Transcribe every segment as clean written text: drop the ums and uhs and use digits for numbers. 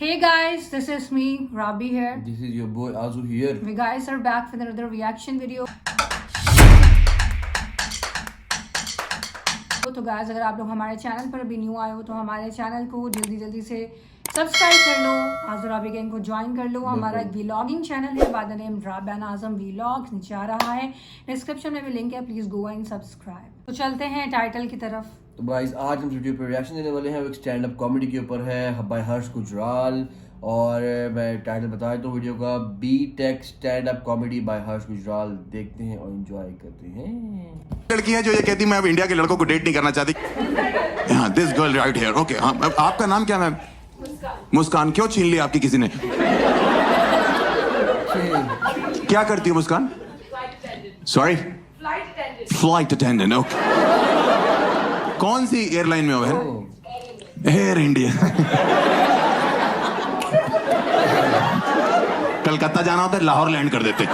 Hey guys, this is me, Rabi here. This is your boy Azu here. We guys are back with another reaction video. तो guys, अगर आप लोग हमारे channel पर अभी new आए हो तो हमारे चैनल को जल्दी से सब्सक्राइब कर लो, आज़ू राबी गैंग को ज्वाइन कर लो। हमारा एक व्लॉगिंग चैनल है by the name Rabiana Azam vlogs, नीचे आ रहा है, डिस्क्रिप्शन में भी लिंक है, प्लीज गो एंड सब्सक्राइब। तो चलते हैं टाइटल की तरफ। तो गाइस आज हम वीडियो पर रिएक्शन देने वाले हैं, वो एक स्टैंड अप कॉमेडी के ऊपर है बाय हर्ष गुजराल। और मैं टाइटल बता देता हूँ वीडियो का, B tech stand up comedy by Harsh Gujral. देखते हैं और एंजॉय करते हैं। लड़की है जो ये कहती मैं अब इंडिया के लड़कों को डेट नहीं करना चाहती। हाँ, this girl right here. Okay, हाँ, आपका नाम क्या मैम? मुस्कान। क्यों छीन ली आपकी किसी ने? क्या करती हो Muskan? Sorry, flight attendant. Okay, कौन सी एयरलाइन में हो बहन? Air India. कलकत्ता जाना होता है, लाहौर लैंड कर देते।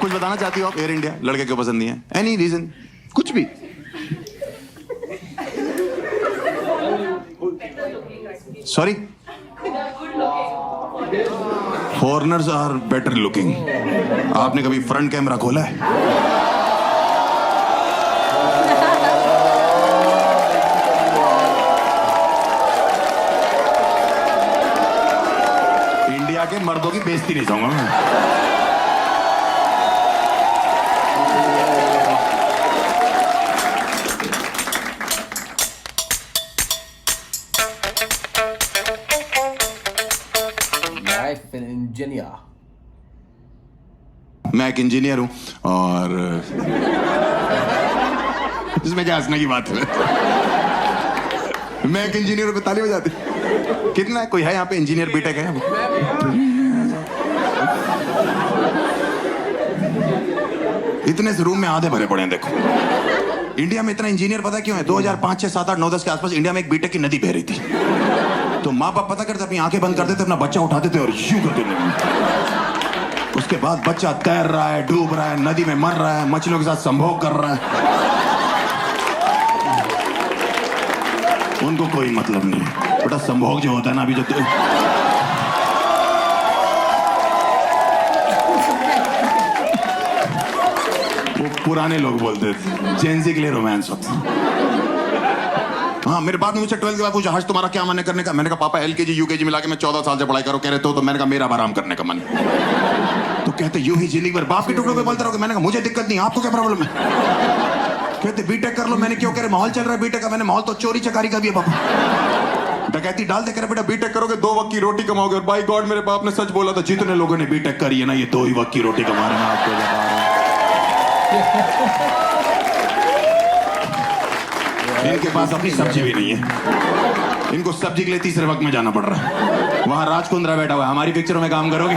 कुछ बताना चाहती हो आप? एयर इंडिया लड़के क्यों पसंद नहीं है? Any reason? कुछ भी? Sorry, foreigners are better looking. आपने कभी फ्रंट कैमरा खोला है? इंडिया के मर्दों की बेइज्जती नहीं चाहूंगा मैं। इंजीनियर, मैं एक इंजीनियर हूं और इसमें क्या हंसने की बात है? मैं एक इंजीनियर हूं, ताली बजाती। कितना है? कोई है यहाँ पे इंजीनियर बीटेक है? इतने से रूम में आधे भरे पड़े हैं। देखो इंडिया में इतना इंजीनियर पता क्यों है? 2005, 6, 7, 8, 9, 10 के आसपास इंडिया में एक बीटेक की नदी बह रही थी। तो माँ बाप पता करते अपनी आंखें बंद कर देते, अपना बच्चा उठाते थे और यूं करते थे। उसके बाद बच्चा तैर रहा है, डूब रहा है, नदी में मर रहा है, मछलियों के साथ संभोग कर रहा है। उनको कोई मतलब नहीं है बेटा। संभोग जो होता है ना, अभी जो वो पुराने लोग बोलते थे, जेंजी के लिए रोमांस होता। हाँ, मेरे बाप ने मुझे 12th के बाद पूछा, हर्ष तुम्हारा क्या मन है करने का? मैंने कहा पापा LKG UKG मिला के मैं 14 साल से पढ़ाई करो। कह रहे तो मैंने कहा मेरा आराम करने का मन। तो कहते यूं ही जिंदगी भर बाप के टुकड़ों पे बोलते रहोगे। मैंने कहा मुझे दिक्कत नहीं, आपको क्या प्रॉब्लम है? कहते बीटेक कर लो। मैंने क्यों? कह रहे माहौल चल रहा है बीटेक का। मैंने माहौल तो चोरी चकारी का भी है पापा। डकैती डाल दे। कह रहे बेटा बीटेक करोगे 2 वक्त की रोटी कमाओगे। और बाय गॉड मेरे बाप ने सच बोला था, जितने लोगों ने बीटेक करी है ना, ये 2 ही वक्त की रोटी कमा रहे हैं। आपको बता रहा हूं, इनके पास अपनी सब्जी भी नहीं है। इनको सब्जी के लिए तीसरे वक्त में जाना पड़ रहा है। वहां राजकुंद्रा बैठा हुआ है। हमारी पिक्चरों में काम करोगे?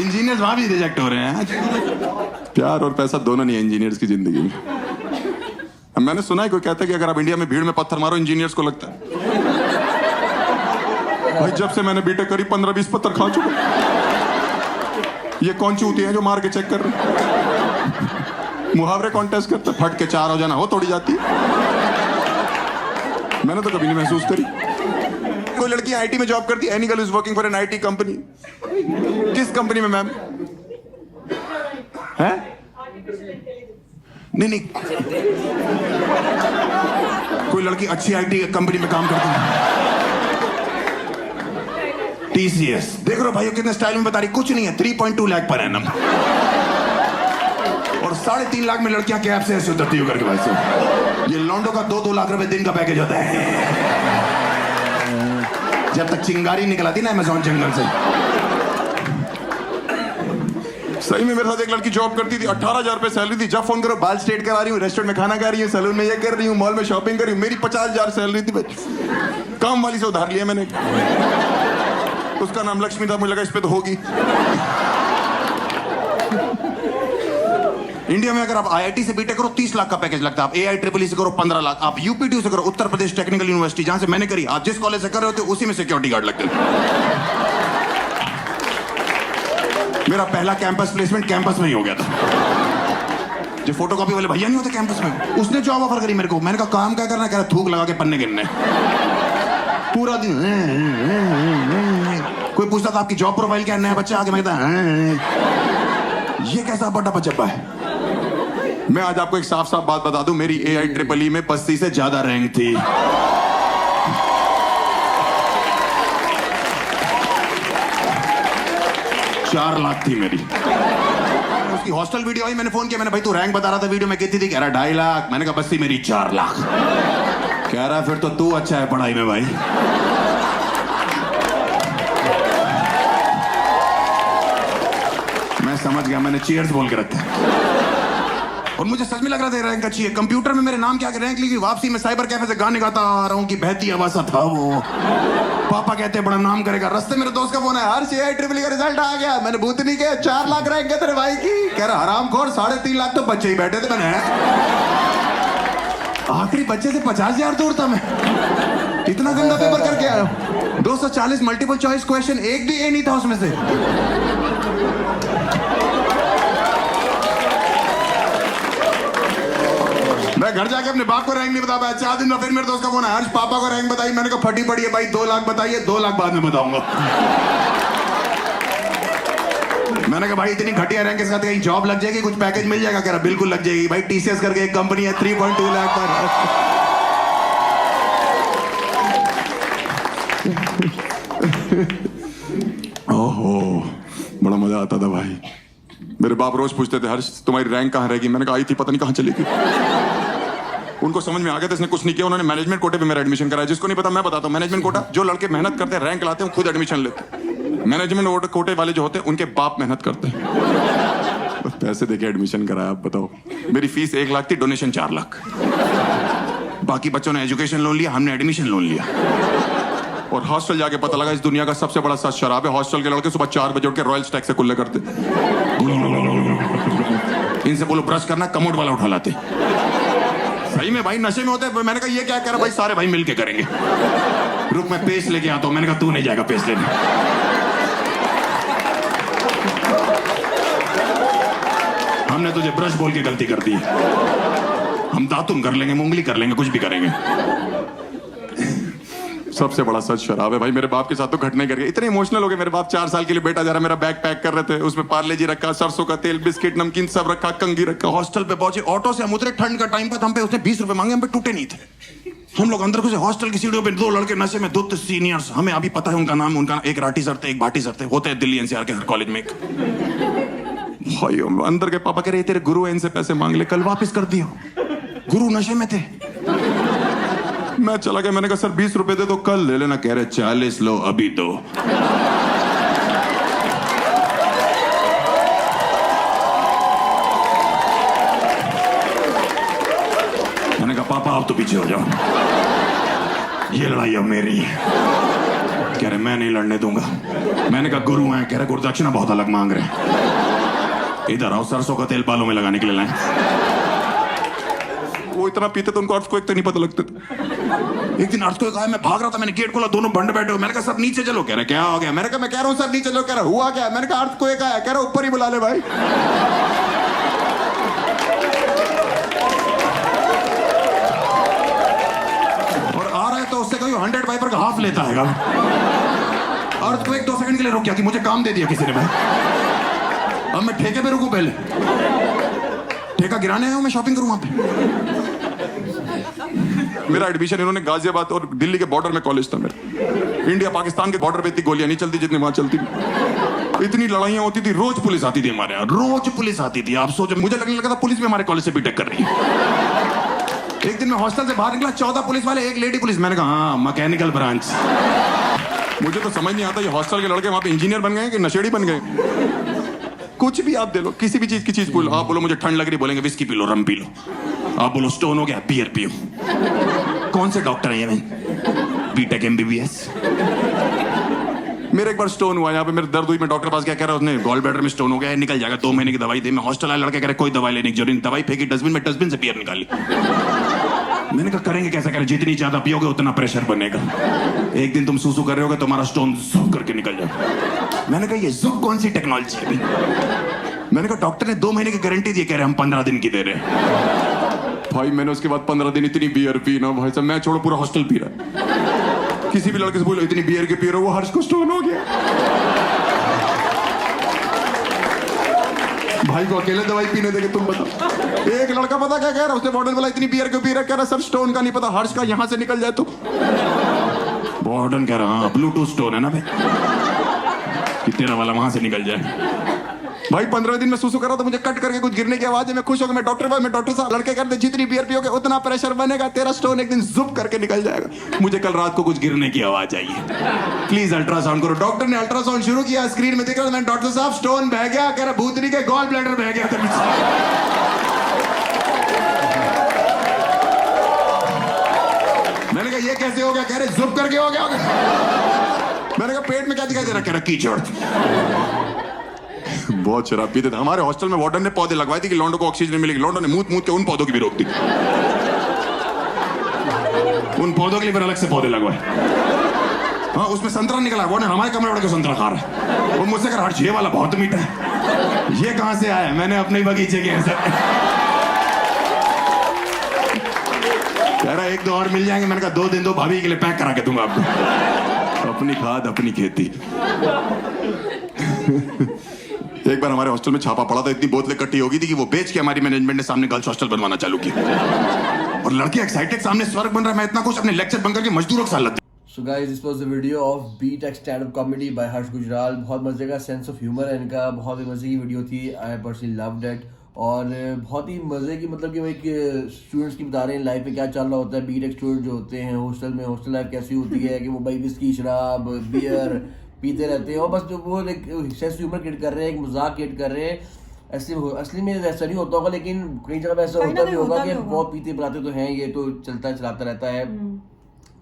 इंजीनियर्स वहां भी रिजेक्ट हो रहे हैं। प्यार और पैसा दोनों नहीं है इंजीनियर्स की जिंदगी में। मैंने सुना है कोई कहता है कि अगर आप इंडिया में भीड़ में पत्थर मारो इंजीनियर्स को लगता है। भाई जब से मैंने बीटेक करी 15-20 पत्थर खा चुका। ये कौन चूती है जो मार के चेक कर रहे? मुहावरे कॉन्टेस्ट करते, फट के 4 हो जाना हो तोड़ी जाती है। मैंने तो कभी नहीं महसूस करी। कोई लड़की IT में जॉब करती है। Any girl is working for an IT company. किस कंपनी में मैम? है? नहीं, कोई लड़की अच्छी IT कंपनी में काम करती है। TCS। देख रहे हो भाइयों कितने स्टाइल में बता रही। कुछ नहीं है, 3.2 लाख पर एनम। और 3.5 लाख में लड़कियां कैब से ऐसे उतरती हो करके। भाई से ये लॉन्डो का 2-2 लाख रुपए दिन का पैकेज होता है। जब तक चिंगारी निकल आती ना अमेज़न जंगल से। सही में मेरे साथ एक लड़की जॉब करती थी, 18,000 रुपए सैलरी थी। जब फोन करो बाल स्ट्रेट करा रही हूँ, रेस्टोरेंट में खाना खा रही हूँ, सैलून में ये कर रही हूँ, मॉल में शॉपिंग कर रही हूँ। मेरी 50,000 सैलरी थी। काम वाली से उधार लिया मैंने। उसका नाम लक्ष्मी था, मुझे लगा इस पे तो होगी। इंडिया में अगर आप IIT से बीटेक करो 30 लाख का पैकेज लगता है। आप AIEEE से करो 15 लाख। आप UPTU से करो, उत्तर प्रदेश टेक्निकल यूनिवर्सिटी, जहां से मैंने करी, आप जिस कॉलेज से कर रहे होते उसी में सिक्योरिटी गार्ड लगते हैं। मेरा पहला कैंपस प्लेसमेंट कैंपस में ही हो गया था। जो फोटोकॉपी वाले भैया नहीं होते कैंपस में, उसने जॉब ऑफर करी मेरे को। मैंने कहा काम क्या करना है? कह रहा थूक लगा के पन्ने गिनने। पूरा दिन कोई पूछता था आपकी जॉब प्रोफाइल क्या है, नया बच्चा आके मैं कहता ये कैसा बड़ा बच्चा है। मैं आज आपको एक साफ साफ बात बता दूं, मेरी AIEEE में 85 से ज्यादा रैंक थी। 4 लाख थी मेरी। उसकी हॉस्टल वीडियो आई, मैंने फोन किया, मैंने भाई तू रैंक बता रहा था वीडियो में कितनी थी? कह रहा 2.5 लाख। मैंने कहा बस थी मेरी 4 लाख। कह रहा फिर तो तू अच्छा है पढ़ाई में भाई। मैं समझ गया, मैंने चीयर्स बोल के रखा। और मुझे सच में लग रहा था रैंक अच्छी है। कंप्यूटर में मेरे नाम क्या रैंक लिखी, वापसी में साइबर कैफे से गाने गाता आ रहा हूँ कि बहती आवाज़ था वो। पापा कहते हैं बड़ा नाम करेगा। रास्ते मेरे दोस्त का फोन है, हर AIEEE का रिजल्ट आ गया। मैंने भूतनी के 4 लाख रैंक है तेरे भाई की। कह रहा हरामखोर 3.5 लाख तो बच्चे ही बैठे थे। मैंने आखिरी बच्चे से 50,000 दूर था मैं। इतना गंदा पेपर करके आया। 240 मल्टीपल चॉइस क्वेश्चन, एक भी ए नहीं था उसमें से। मैं घर जाके अपने बाप को रैंक नहीं बता पाया। 4 दिन में फिर मेरे दोस्त का फोन है, हर्ष पापा को रैंक बताई। मैंने कहा फटी पड़ी है भाई, 2 लाख बताइए, 2 लाख बाद में बताऊंगा। मैंने कहा भाई इतनी घटिया रैंक के साथ कहीं जॉब लग जाएगी, कुछ पैकेज मिल जाएगा? कह रहा बिल्कुल लग जाएगी भाई, TCS करके एक कंपनी है, 3.2 लाख पर। ओहो बड़ा मजा आता था भाई। मेरे बाप रोज पूछते थे हर्ष तुम्हारी रैंक कहाँ रहेगी? मैंने कहा आई थी, पता नहीं कहाँ चली गई। उनको समझ में आ गया था इसने कुछ नहीं किया। उन्होंने मैनेजमेंट कोटे पे मेरा एडमिशन कराया। जिसको नहीं पता मैं बताता हूँ, मैनेजमेंट कोटा जो लड़के मेहनत करते हैं, रैंक लाते हैं, खुद एडमिशन लेते हैं। मैनेजमेंट कोटे वाले जो होते हैं उनके बाप मेहनत करते हैं, पैसे देके एडमिशन कराया। आप बताओ, मेरी फीस 1 लाख थी, डोनेशन 4 लाख। बाकी बच्चों ने एजुकेशन लोन लिया, हमने एडमिशन लोन लिया। और हॉस्टल जाके पता लगा इस दुनिया का सबसे बड़ा सच शराब है। हॉस्टल के लड़के सुबह 4 बजे उठ के रॉयल स्टैग से कुल्ले करते। इनसे बोलो ब्रश करना, कमोड वाला उठा लाते। सही में भाई नशे में होते। मैंने कहा ये क्या कह रहा? भाई सारे भाई मिलके करेंगे। रुक मैं पेस्ट लेके आता हूं। मैंने कहा तू नहीं जाएगा पेस्ट लेने। हमने तुझे ब्रश बोल के गलती कर दी। हम दातुन कर लेंगे, मुंगली कर लेंगे, कुछ भी करेंगे। सबसे बड़ा सच शराब है भाई। मेरे बाप के साथ तो घटना कर गया। इतने इमोशनल हो गए मेरे बाप। 4 साल के लिए बेटा जा रहा, मेरा बैग पैक कर रहे थे, उसमें पार्ले जी रखा, सरसों का तेल, बिस्किट, नमकीन सब रखा, कंगी रखा। हॉस्टल पे पहुंचे, ऑटो से हम उतरे, ठंड का टाइम था, हम पे उसने 20 रुपए मांगे, हम पे टूटे नहीं थे। हम लोग अंदर घुसे, हॉस्टल की सीढ़ियों पे 2 लड़के नशे में, 2 सीनियर्स, हमें अभी पता है उनका नाम। उनका एक राठी सर थे, एक भाटी सर थे, होते हैं दिल्ली NCR के हर कॉलेज में एक। भाई अंदर के पापा कह रहे तेरे गुरु है, इनसे पैसे मांग ले, कल वापस कर दियो। गुरु नशे में थे। मैं चला गया, मैंने कहा सर 20 रुपए दे दो, कल ले लेना। कह रहे 40 लो, अभी दो। मैंने कहा पापा आप तो पीछे हो जाओ, ये लड़ाई अब मेरी है। कह रहे मैं नहीं लड़ने दूंगा। मैंने कहा गुरु हैं। कह रहे गुरुदक्षिणा बहुत अलग मांग रहे हैं। इधर आओ, सरसों का तेल बालों में लगाने के लिए लाए। वो इतना पीते तो उनको अर्थ को एक तो नहीं पता लगता था। एक दिन अर्थ को एक आया, मैं भाग रहा था, मैंने गेट खोला, दोनों बंड बैठे हो। मैंने कहा सर नीचे चलो। कह रहे क्या हो गया? मैंने कहा मैं कह रहा हूँ सर नीचे चलो। कह रहा हुआ क्या? मैंने कहा अर्थ को एक आया। कह रहा ऊपर ही बुला ले भाई। और आ रहा है तो उससे कहीं 100 वाइपर का हाफ लेता है। अर्थ को एक 2 सेकंड के लिए रुक गया कि मुझे काम दे दिया किसी ने भाई। अब मैं ठेके पे रुकूं? पहले ठेका गिराने आया हूं, मैं शॉपिंग करूं वहां पे। मेरा एडमिशन इन्होंने गाजियाबाद और दिल्ली के बॉर्डर में कॉलेज था मेरा। इंडिया पाकिस्तान के बॉर्डर पे इतनी गोलियां नहीं चलती जितनी वहां चलती थी। इतनी लड़ाइयां होती थी, रोज पुलिस आती थी हमारे यहाँ, रोज पुलिस आती थी। आप सोचो, मुझे लगने लगा था पुलिस भी हमारे कॉलेज से बीटेक कर रही है। एक दिन मैं हॉस्टल से बाहर निकला, 14 पुलिस वाले, एक लेडी पुलिस। मैंने कहा हाँ मैकेनिकल ब्रांच। मुझे तो समझ नहीं आता ये हॉस्टल के लड़के वहां पे इंजीनियर बन गए कि नशेड़ी बन गए। कुछ भी आप दे लो, किसी भी चीज की चीज बोलो। आप बोलो मुझे ठंड लग रही, बोलेंगे विस्की पी लो, रम पी लो। आप बोलो स्टोन हो गया, बियर पियो। कौन से डॉक्टर है ये? B Tech MBBS। मेरे एक बार स्टोन हुआ यहाँ पे, मेरे दर्द हुई, मैं डॉक्टर पास क्या कह रहा, उसने गॉल ब्लैडर में स्टोन हो गया है, निकल जाएगा, 2 महीने की दवाई दे। मैं हॉस्टल आया, लड़के कह रहे कोई दवाई लेने की जरूरत नहीं। दवाई फेंकी डस्टबिन में, डस्टबिन से बियर निकाली। मैंने कहा करेंगे कैसे? करें जितनी ज्यादा पियोगे उतना प्रेशर बनेगा। एक दिन तुम सूसू कर रहे होगे, तुम्हारा स्टोन जुक करके निकल जाएगा। मैंने कहा ये जुक कौन सी टेक्नोलॉजी है? मैंने कहा डॉक्टर ने 2 महीने की गारंटी दी, कह रहे हम 15 दिन की दे रहे हैं। भाई मैंने उसके बाद 15 दिन इतनी बियर पी ना भाई साहब, मैं छोड़ो पूरा हॉस्टल पी रहा। किसी भी लड़के से बोलो इतनी बियर के पी रहे हो, वो हर्ष को स्टोन हो गया। भाई को अकेले दवाई पीने देंगे तुम बताओ। एक लड़का पता क्या कह रहा है, उसने वार्डन बोला इतनी बियर क्यों पी रहा है, कह रहा सर स्टोन का नहीं पता, हर्ष का यहाँ से निकल जाए तो। वार्डन कह रहा हाँ ब्लूटूथ स्टोन है ना भाई, कि तेरा वाला वहां से निकल जाए। भाई 15 दिन में सुसु करा तो मुझे कट करके कुछ गिरने की आवाज है, मैं खुश हो गया। मैं डॉक्टर साहब, लड़के कहते जितनी बियर पियोगे उतना प्रेशर बनेगा, तेरा स्टोन एक दिन जुप करके निकल जाएगा। मुझे कल रात को कुछ गिरने की आवाज आई है, प्लीज अल्ट्रासाउंड करो। डॉक्टर ने अल्ट्रासाउंड शुरू किया, स्क्रीन में दिख रहा, मैंने डॉक्टर साहब स्टोन बह गया, कह रहा भूतनी के गॉल ब्लैडर बह गया। मैंने कहा ये कैसे हो गया, कह रहे जुप करके हो गया। मैंने कहा पेट में क्या दिखाई दे रहा, कह रहा कीचड़। बहुत शराब पीते थे। हमारे हॉस्टल में वार्डन ने पौधे लगवाए थे कि लौंडों को ऑक्सीजन मिलेगी। लौंडों ने मूत के उन पौधों की भी रोक दी। उन पौधों के लिए फिर अलग से पौधे लगवाए। हाँ उसमें संतरा निकला, वार्डन हमारे कमरे वाले को संतरा खा रहा है। वो मुझसे कह रहा ये वाला बहुत मीठा है, ये कहां से आया? मैंने अपने ही बगीचे के अंदर। कह रहा 1-2 और मिल जाएंगे। मैंने कहा 2 दिन दो, भाभी के लिए पैक करा के दूंगा आपको। अपनी खाद अपनी खेती। एक बार हमारे हॉस्टल में छापा पड़ा था, इतनी बोतलें इकट्ठी हो गई थी कि वो बेच के हमारी मैनेजमेंट ने सामने गर्ल्स हॉस्टल बनवाना चालू किया। और लड़के एक्साइटेड, सामने स्वर्ग बन रहा है, मैं इतना कुछ अपने लेक्चर बंद करके मजदूरों के साथ लग। So guys, this was the video of B-Tech stand-up comedy by हर्ष गुजराल। बहुत मजे का सेंस ऑफ ह्यूमर है इनका, बहुत ही मजे की वीडियो थी। I personally loved it. और बहुत ही मजे की, मतलब कि वो एक स्टूडेंट्स की बता रहे हैं लाइफ में क्या चल रहा होता है। B-Tech स्टूडेंट जो होते हैं हॉस्टल में, हॉस्टल लाइफ कैसी होती है कि वो भाई विस्की शराब बियर पीते रहते हैं और बस जो वो एक सेंस ह्यूमर क्रिएट कर रहे हैं, एक मजाक क्रिएट कर रहे हैं। असली में ऐसा नहीं होता होगा, लेकिन कई जगह ऐसा होता भी होगा कि बहुत पीते पिलाते तो हैं, ये तो चलता चलाता रहता है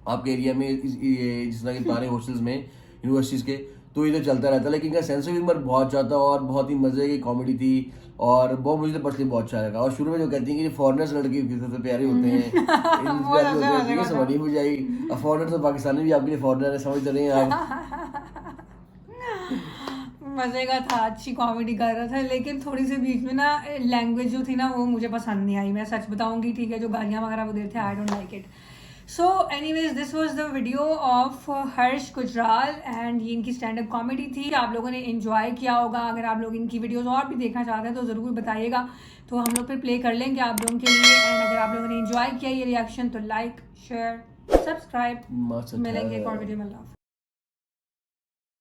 आपके एरिया में। जिस तरह के बारे हॉस्टल्स में यूनिवर्सिटीज़ के, तो ये तो चलता रहता है। लेकिन इनका सेंस ऑफ ह्यूमर बहुत ज़्यादा और बहुत ही मजे की कॉमेडी थी और बहुत मुझे तो पर्सनली बहुत अच्छा लगा। और शुरू में जो कहती हैं कि फॉरेनर्स लड़के सबसे प्यारे होते हैं, समझ नहीं मुझे आई। अब फॉरेनर तो पाकिस्तानी भी आपके लिए फॉरेनर है, समझ रहे हैं आप। मजे का था, अच्छी कॉमेडी कर रहा था, लेकिन थोड़ी सी बीच में ना लैंग्वेज जो थी ना वो मुझे पसंद नहीं आई। मैं सच बताऊंगी, ठीक है, जो गालियाँ वगैरह वो देते थे, I don't like it. So anyways, this was the video of Harsh Gujral and ये इनकी स्टैंड अप कॉमेडी थी। आप लोगों ने एंजॉय किया होगा। अगर आप लोग इनकी वीडियोस और भी देखना चाहते हैं तो ज़रूर बताइएगा, तो हम लोग फिर प्ले कर लेंगे आप लोगों के लिए। एंड अगर आप लोगों ने एंजॉय किया ये रिएक्शन तो लाइक शेयर सब्सक्राइब। मिलेंगे एक और वीडियो में।